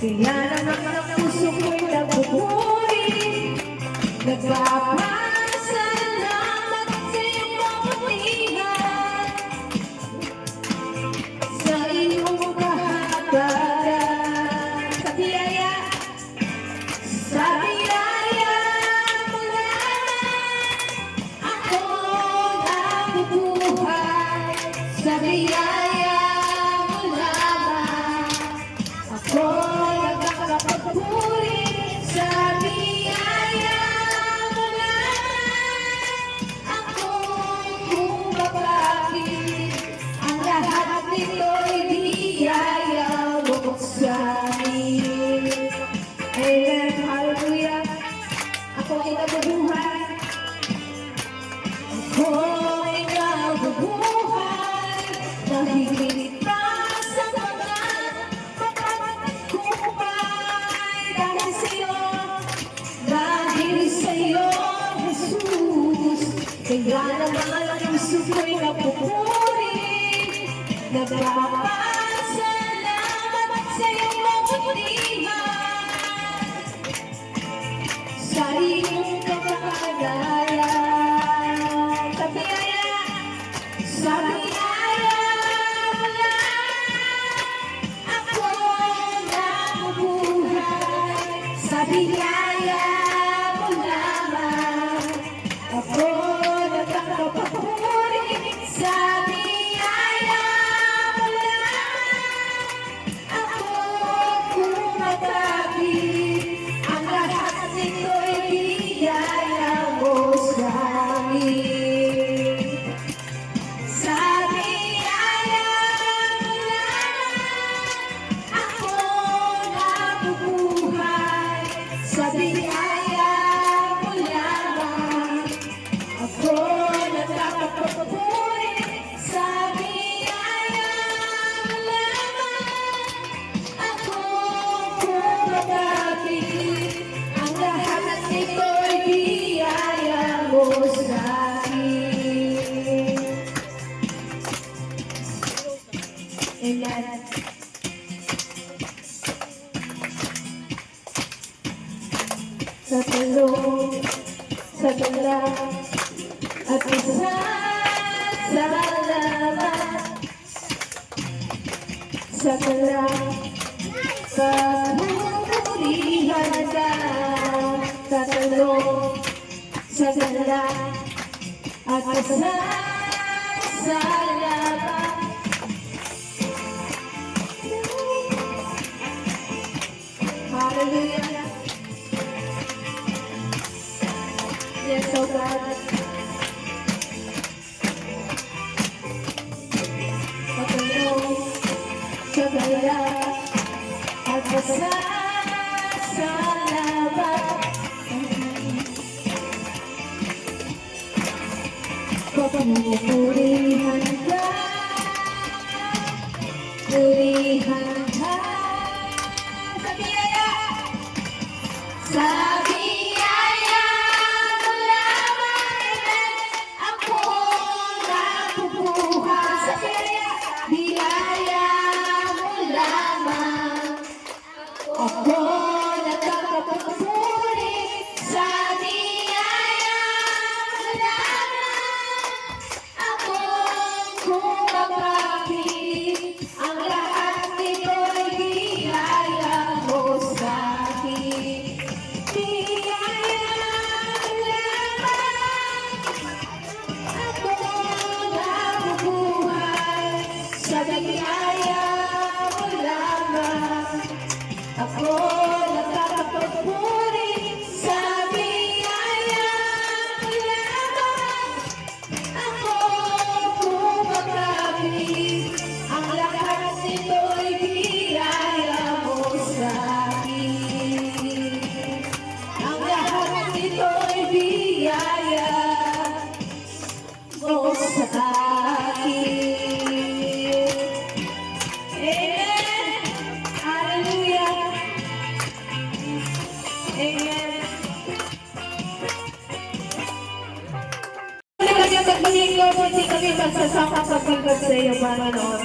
Kaya naman ang puso ko'y nagpupuri, nagpapasalamat sa iyong kabutihan, sa iyong kahabagatan. Sa biyaya mo lamang ako nabubuhay. Sa biyaya mo lamang ako nagkakapagpuri. Sa biyaya mo lamang ako bumabati. Ang lahat nito'y biyaya mo sa amin. Amen. Hallelujah. Ako ay nabubuhay. Ako ay nabubuhay. Nahihilig pa sa mga mapapagkumpay. Dahil sa'yo, Jesus. Kaya naman ang puso ko'y napupuri. Nagpapasalamat sa iyong kabutihan, sa iyong kapagpagalan. Sa biyaya mo lamang ako nabubuhay. Sa biyaya mo lamang ako nagkakapagpuri. Sa biyaya mo lamang ako bumabati. Ang lahat nito'y biyaya mo sa amin. Sa biyaya mo lamang ako nabubuhay. Sa biyaya mo lamang ako nagkakapagpuri. Sa biyaya mo lamang ako bumabati. Ang lahat nito'y biyaya mo sa akin. Amen. Sa tulong, sa gala, at isa sa laman, sa gala, kapurihan ka. Sa tulong, sa gala, at isa sa laman. Hallelujah. Yes, oh God. Patulong sa gala at sa laban. Papupurihan ka, purihan ka. Sa biyaya, sa biyaya mo lamang ako nabubuhay. Sa biyaya mo lamang ako nagkakapagpuri. Sa biyaya mo lamang ako bumabati. Ang lahat nito'y biyaya mo sa akin. Biyaya mo lamang ako nabubuhay. Sa biyaya mo lamang ako nagkakapagpuri. Sa biyaya mo lamang ako bumabati. Ang lahat nito'y biyaya mo sa akin. Ang lahat nito'y biyaya mo sa akin. Amen. Hallelujah. Amen. Kanyang maglingkod, hindi kami magsasama pagpagod sa iyo, Panginoon.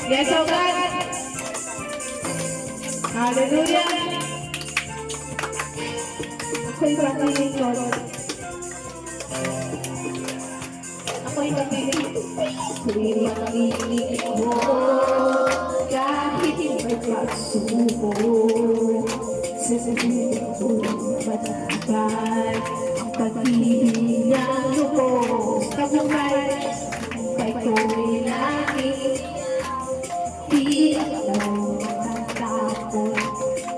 Yes, oh God. Hallelujah! Ako'y maglilingkod. Ako'y maglilingkod. Ako'y maglilingkod. Kahit may pagsubok. Sasabihin ko matibay ang pag-ibig niyang lubos. Kabuhay ay ko'y lagi. Di ako matatakot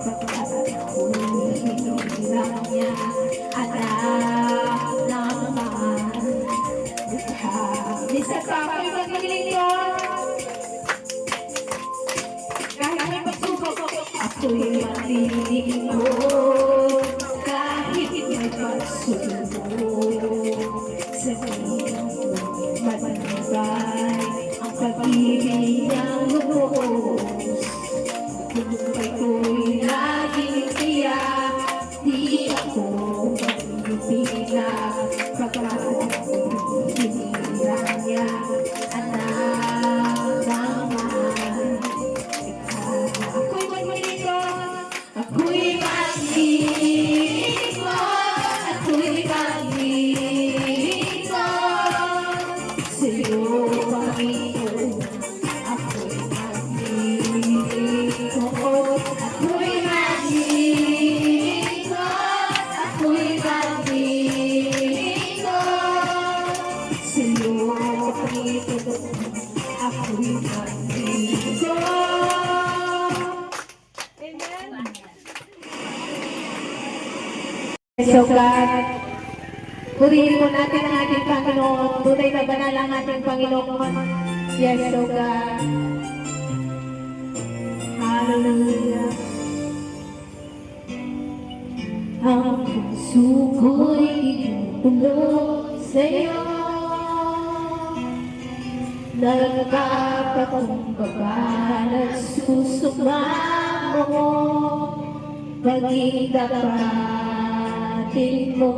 kapag ako'y hinihilang niya. Anak naman mukha. Isa pa ako'y maglilingkod. Kahit may pagsubok, ako'y maglilingkod. Kahit may pagsubok, sabihin ko matibay ang pag-ibig niyang lubos. Buhay ko'y laging tiyak, di ako magbibilang pagkat ako'y hinihilang niya. Anak naman, ako'y maglilingkod. Ako'y maglilingkod. Ako'y maglilingkod sa'yo, Panginoon. Ako'y maglilingkod. Ako'y maglilingkod. Ako'y maglilingkod sa'yo, Panginoon. Ako'y maglilingkod. So God, purihin mo natin ang ating Panginoon. Tunay na banal ang ating Panginoon. Yes, so God. Hallelujah. Ang puso ko'y itutulog sa'yo. Nagpapakumbaba, nagsusumamo. Pag-idapatin mo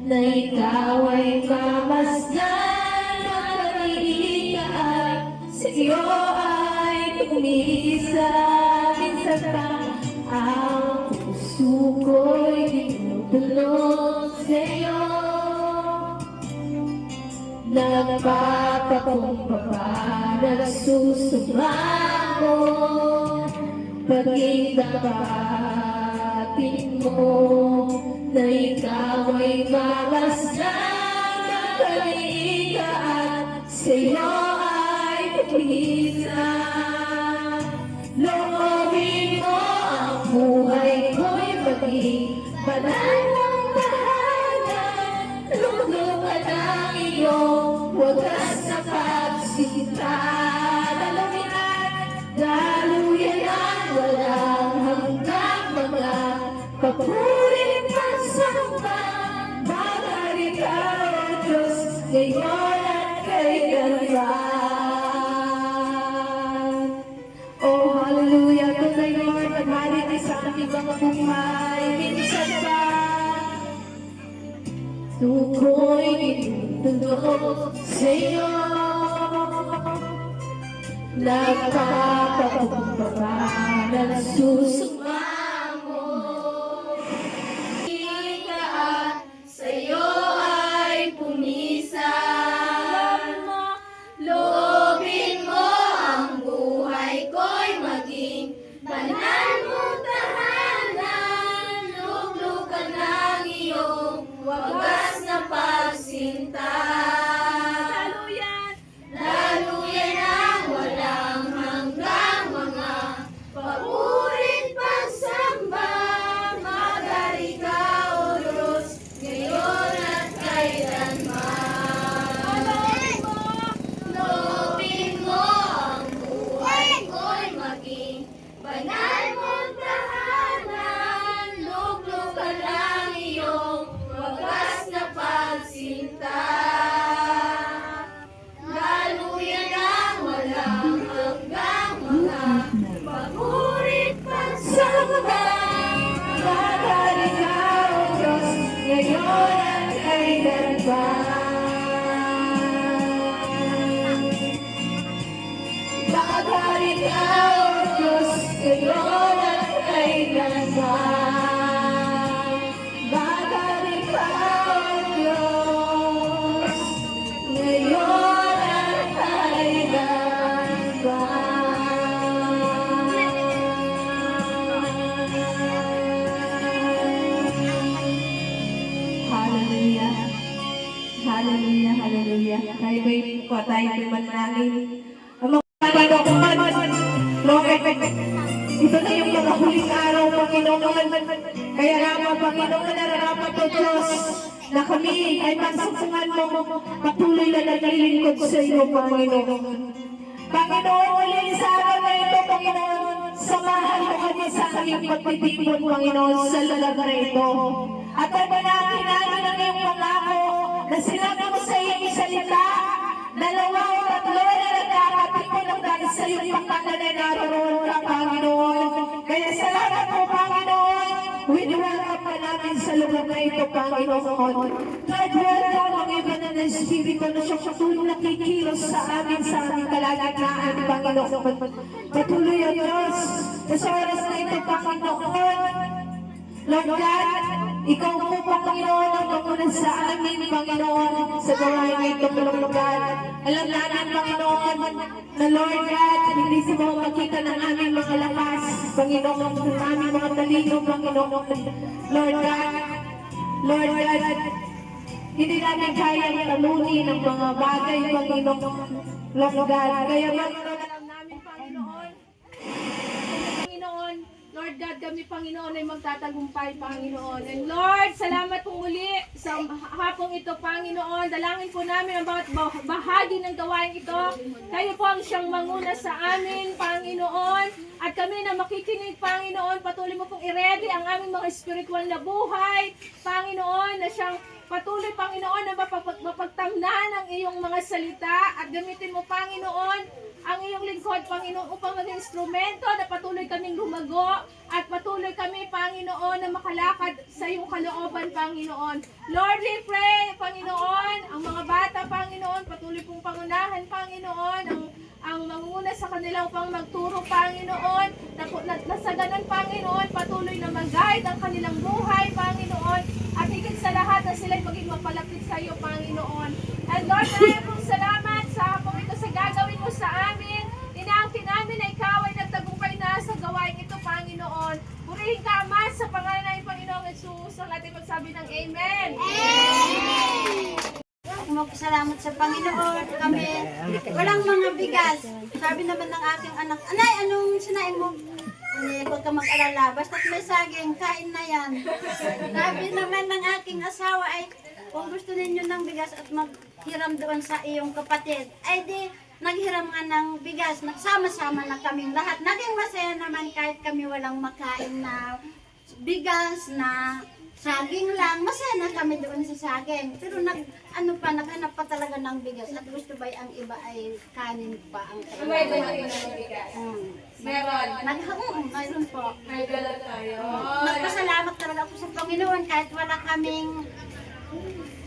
na ikaw ay mamasdan. Magalitaan sa iyo ay tumisa. Minsan pa ang puso ko'y tinutulog sa iyo. Nagpapakumbaba, nagsusumamo. Pag-idapatin mo na ikaw ay mamasdan. Magalitaan sa iyo ay tumisa. Loobin mo ang buhay ko'y maging banal ng tahanan. Luglugan ang iyong wagas na pagsinta. Daluyan ang walang hanggang mga papurit at samba. Magaling ka, O Diyos, ngayon at kailanman. Oh, hallelujah. Tunay, Lord, naghalit sa aming mga buhay. Minsan pa, tuko'y itutulog sa iyo. Nagpapakumbaba, nagsusumamo. Ikaan sa'yo ay pumisan. Loobin mo ang buhay ko'y maging banal mong tahanan. Luglugan ang iyong wagas na pagsinta. Daluyan ang walang hanggang mga papurit pagsamba. Magaling ka, O Diyos, ngayon at kailanman. Loobin mo ang buhay ko'y maging banal mong tahanan. Luglugan ang iyong wagas na pagsinta. Daluyan ang walang hanggang mga papurit pagsamba. Magaling ka, O Diyos, ngayon at kailanman. Magaling ka, O Diyos, ngayon at Bagay ikaw, Diyos, ngayon at kailanman. Hallelujah. Hallelujah, hallelujah. Tayo ba'y po tayo manalangin? Ang mga Panginoon, Lord, ito na yung mga huling araw, Panginoon. Kaya naman, Panginoon, nararapat o Diyos, na kami ay magsumpungan mo, patuloy na naglilingkod sa iyo, Panginoon. Panginoon, ulit sa araw na ito, Panginoon, samahan mo kami sa aming pagtitipon, Panginoon, sa lugar na ito. At ay manangin namin ang iyong pangako na sinabi mo sa iyong salita, dalawa o tatlo na nagkakatipon ang dahil sa iyong pangkalan na naroon ka, Panginoon. Kaya salamat po, Panginoon. Welcome ka namin sa lugar na ito, Panginoon. Lord, welcome ang iba na ng Espiritu na siyang patuloy nakikilos sa aming kalagitnaan, Panginoon. Patuloy ang Diyos na sa oras na ito, Panginoon. Lord God, ikaw po, Panginoon, ang mamunan sa amin, Panginoon, sa gawain ng itong lugar. Alam namin, Panginoon, na Lord God, hindi mo makita ng aming mga lakas, Panginoon, ng aming mga talino, Panginoon. Lord God, hindi namin kayang talunin ang mga bagay, Panginoon. Lord God, kaya alam namin, Panginoon, Lord God, kami, Panginoon, ay magtatagumpay, Panginoon. And Lord, salamat po muli sa hapong ito, Panginoon. Dalangin po namin ang bawat bahagi ng gawain ito. Kayo po ang siyang manguna sa amin, Panginoon. At kami na makikinig, Panginoon, patuloy mo pong i-ready ang aming mga spiritual na buhay, Panginoon, na siyang patuloy, Panginoon, na mapagtamnan ang iyong mga salita at gamitin mo, Panginoon, ang iyong lingkod, Panginoon, upang maging instrumento na patuloy kaming lumago at patuloy kami, Panginoon, na makalakad sa iyong kalooban, Panginoon. Lord, we pray, Panginoon, ang mga bata, Panginoon, patuloy pong pangunahan, Panginoon, ang manguna sa kanila upang magturo, Panginoon, na sa ganun, Panginoon, patuloy na mag-guide ang kanilang buhay, Panginoon, at higit sa lahat na sila'y maging mapalapit sa iyo, Panginoon. And Lord, maraming pong salamat sa hapong ito sa gagawin mo sa amin. Inaangkin namin na ikaw ay nagtagumpay na sa gawain ito, Panginoon. Purihin ka, Ama, sa pangalan ng Panginoong Jesus, ang ating magsabi ng Amen. Magpasalamat sa Panginoon kami. Walang mga bigas. Sabi naman ng aking anak, Anay, anong sinain mo? Huwag ka mag-alala. Basta't may saging, kain na yan. Sabi naman ng aking asawa ay, kung gusto ninyo ng bigas at maghiram doon sa iyong kapatid, ay di naghiram nga ng bigas. Nagsama-sama na kaming lahat. Naging masaya naman kahit kami walang makain na bigas, na saging lang. Masaya na kami doon sa saging. Pero naghanap pa talaga ng bigas. At gusto ba ang iba ay kanin pa ang May dala ng bigas. Meron. Mayroon po. May dala tayo. Nagpasalamat talaga ako sa Panginoon kahit wala kaming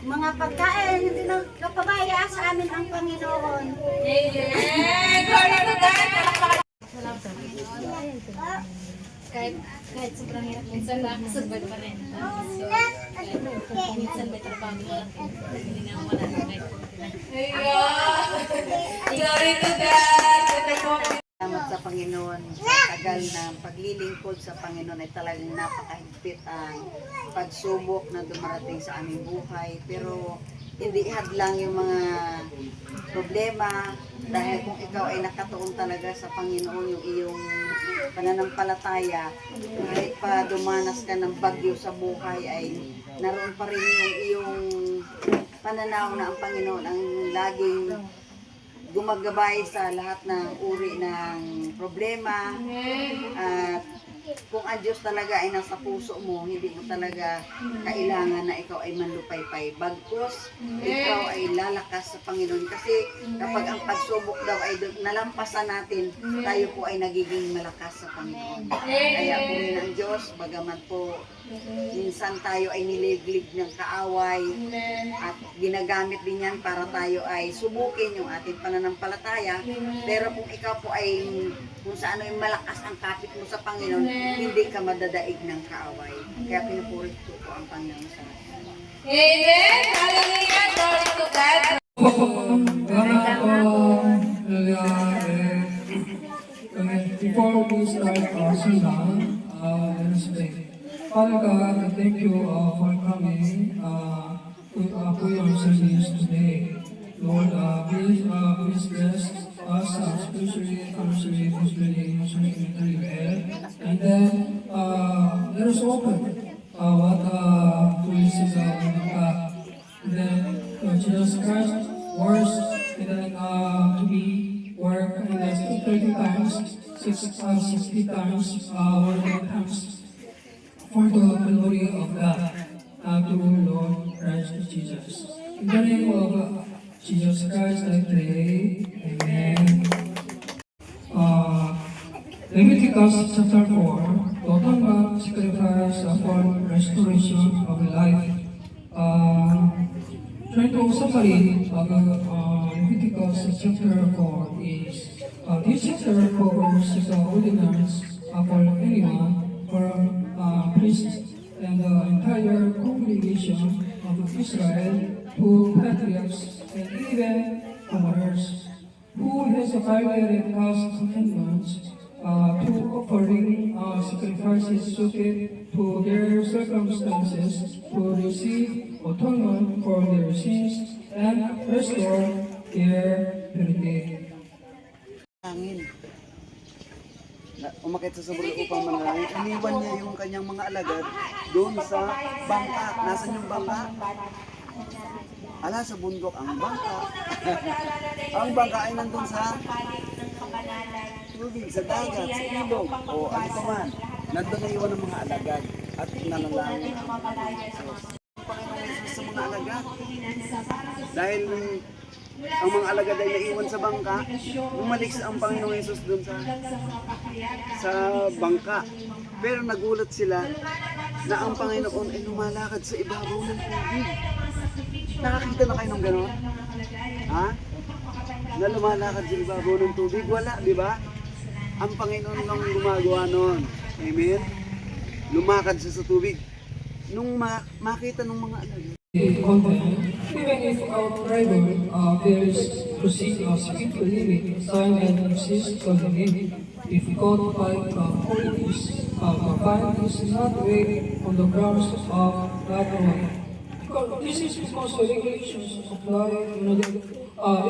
mga pagkain, hindi nagpapabaya sa amin ang Panginoon. Amen! Glory to God! Kahit sobrang hirap, minsan nakasabay pa rin. Minsan may trabaho lang. Hindi na wala na kahit Ayan! Glory to God! Salamat sa Panginoon. Sa tagal ng paglilingkod sa Panginoon ay talagang napakahigpit ang pagsubok na dumarating sa aming buhay. Pero hindi ihadlang yung mga problema dahil kung ikaw ay nakatuon talaga sa Panginoon, yung iyong pananampalataya, kahit pa dumanas ka ng bagyo sa buhay ay naroon pa rin yung iyong pananaw na ang Panginoon ang laging gumagabay sa lahat ng uri ng problema. At kung ang Diyos talaga ay nasa puso mo, hindi mo talaga kailangan na ikaw ay manlupaypay. Bagkus, ikaw ay lalakas sa Panginoon. Kasi kapag ang pagsubok daw ay nalampasan natin, tayo po ay nagiging malakas sa Panginoon. Kaya po rin ang Diyos, bagaman po minsan tayo ay niliglig ng kaaway at ginagamit din yan para tayo ay subukin yung ating pananampalataya. Pero kung ikaw po ay kung saan ay malakas ang kapit mo sa Panginoon, hindi ka madadaig ng kaaway. Kaya pinupuri ko po ang Panginoon sa Amen! Hallelujah! Glory to God! Before we start our sermon, let us pray. Father God, I thank you for coming for your service today. Lord, please bless us, especially financially, emotionally, and then let us open what we see God. Then Jesus Christ words, and then to be work and then 30 times, 60 times, 100 times for the glory of God, to Lord Christ Jesus. In the name of Jesus Christ, I pray. Amen. Leviticus chapter 4, talking about sacrifice for restoration of life. Trying to summary of Leviticus chapter 4 is this chapter covers the ordinance for anyone, for priests, and the entire congregation of Israel, to patriarchs, and even commoners, who has violated God's commandments to offering sacrifices suited to their circumstances, to receive atonement for their sins and restore their purity. hangin. Umakit sa saburo upang manalangin. Iniwan niya yung kanyang mga alagad doon sa bangka. Nasaan yung bangka? Ala, sa bundok ang bangka. Ang bangka ay nandun sa tubig, sa dagat, sa ilog, o ano pa man. Nandun na iwan ng mga alagad at nanalangin ang Panginoon Jesus sa mga alagad. Dahil ang mga alagad ay naiwan sa bangka, bumalik ang Panginoong Jesus doon sa bangka. Pero nagulat sila na ang Panginoon ay lumalakad sa ibabaw ng tubig. Nakakita na kayo ng gano'n? Ha? Na lumalakad sa ibabaw ng tubig? Wala, di ba? Ang Panginoon lang gumagawa noon. Amen? Lumakad siya sa tubig. Nung makita ng mga alagad, Even if our driver fails to see us spiritually, sign and insist on the name, if God by qualities, find is not way on the grounds of that way. Because this is because the regulations apply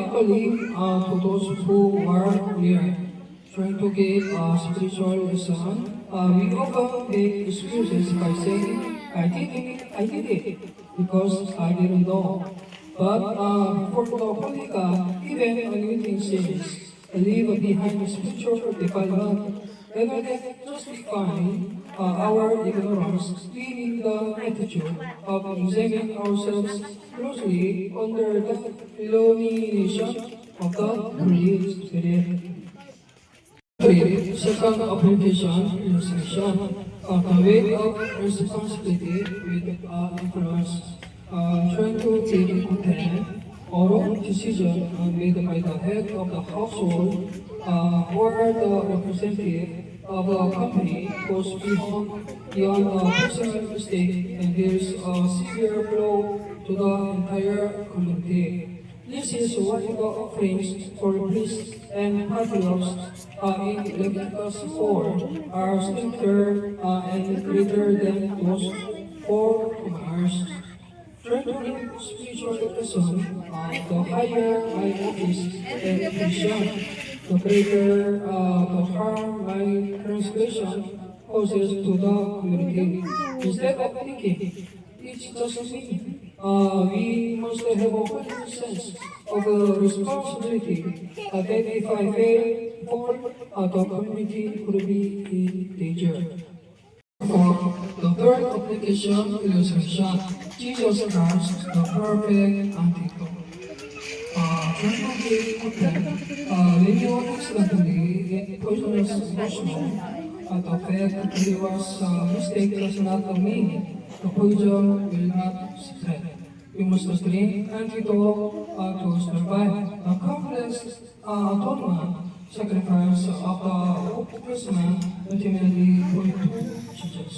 equally to those who are near. Trying to get spiritual lesson, we often make excuses by saying, I did it, because I didn't know. But for the Holy God, even unwitting sins, leave behind spiritual defilement. Rather than justifying our ignorance, we need the attitude of examining ourselves closely under the illumination of the Holy Spirit. Second application illustration of the weight of responsibility with influence. Trying to take content or wrong decision made by the head of the household or the representative of a company goes beyond a personal mistake, and there is a severe blow to the entire community. This is why the offerings for priests and patriarchs in Leviticus 4 are stricter and greater than those for commoners. Try to give spiritual lesson, the higher my office and vision, the greater the harm my transgression causes to the community. Instead of thinking, it's just me. We must have a full sense of responsibility that if I fail, the community could be in danger. For the third application illustration, Jesus Christ, the perfect antidote. When you accidentally poisonous emotion, the fact that it was a mistake does not mean the poison will not spread. We must drink antidote to survive. A complex atonement sacrifice of the Old Testament ultimately point to Jesus,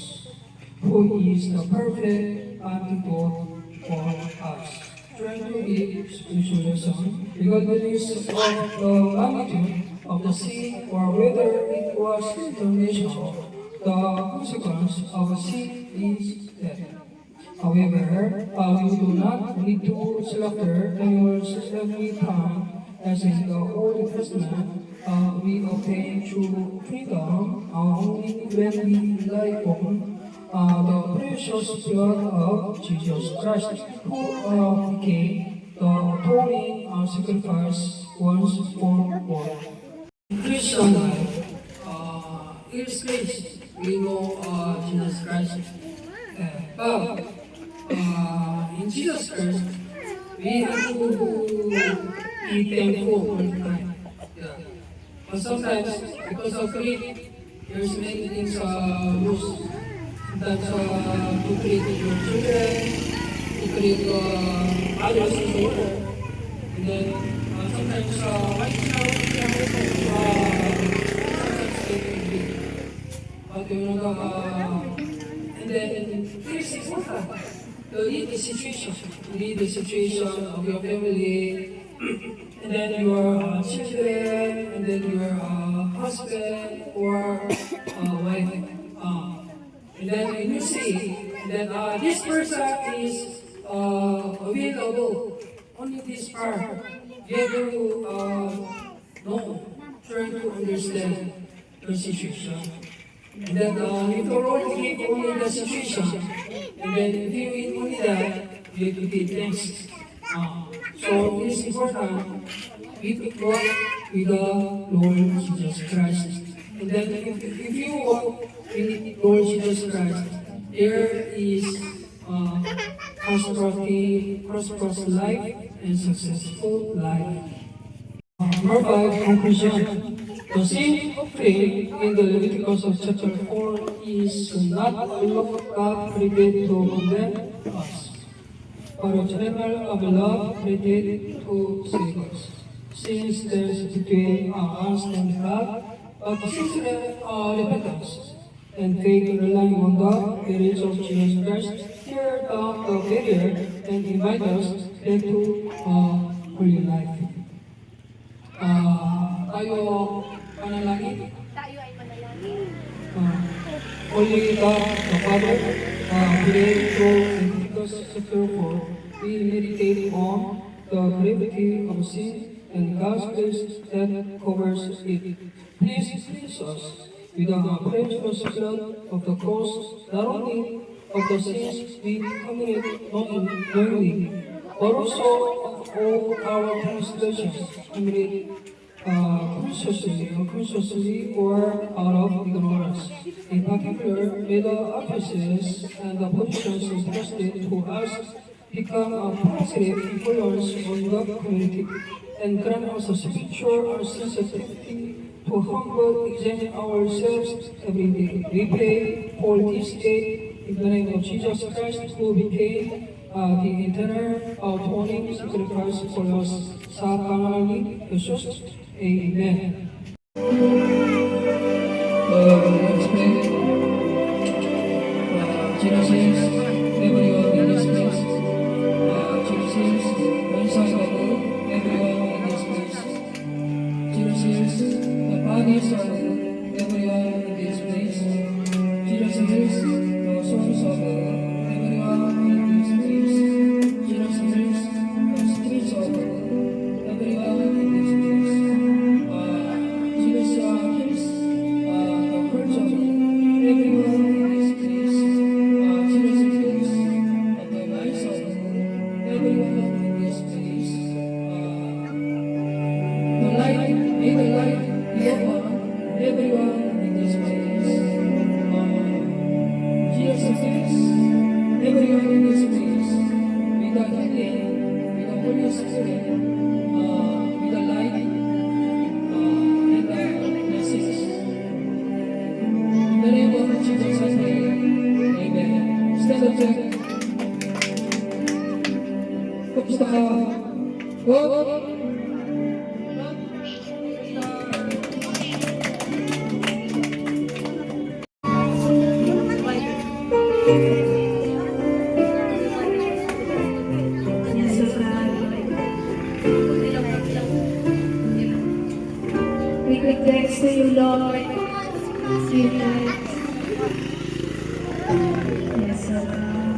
who is the perfect antidote for us. Trying to give spiritual lesson regardless of the magnitude of the sin or whether it was international, the consequence of a sin is death. However, we do not need to slaughter animals every time, as in the Old Testament. We obtain true freedom only when we rely on the precious blood of Jesus Christ, who became the atoning sacrifice once for all. Christian life is grace. We know Jesus Christ. But in Jesus Christ, we have to be thankful all the time. Yeah. But sometimes, because of greed, there's many things lose. Sometimes to treat your children, to treat others in the world. And then sometimes right now, but you know, and then it is important to read the situation. Read the situation of your family, and then your children, and then your husband or wife. And then when you see that this person is available, only this part, you have to know, try to understand the situation. And then if the Lord give only the situation, and then if you eat only that, you have to give thanks. So it is important we walk with the Lord Jesus Christ. And then if you walk with Lord Jesus Christ, there is prosperous life and successful life. Number 5, conclusion. The sin of faith in the Leviticus of chapter 4 is not a law God created to condemn us, but a general of love created to save us. Since there is between us and God, but sincere repentance and faith relying on the merits of Jesus Christ, tear down the barrier and invite us into holy life. Tayo panalangin. Tayo ay manalangin. Holy God, the Father, today through Leviticus chapter 4, we meditate on the gravity of sin and God's grace that covers it. Please cleanse us with the precious blood of the cross, not only of the sins we commit knowingly, but also of all our transgressions committed consciously or out of ignorance. In particular, may the offices and the positions entrusted to us become a positive influence on the community and grant us a spiritual sensitivity to humble examine ourselves every day. We pray for this day in the name of Jesus Christ, who became the eternal atoning sacrifice for us. Sa pangalan ni Jesus. Amen. Let's pray. Genesis, everyone in this place. Genesis, inside of everyone in this place. Genesis, the fathers of everyone in this place. Genesis, the sons of everyone in this place. Genesis, the spirits of everyone in this place. Kamusta ka? Go! Sweet. Yes,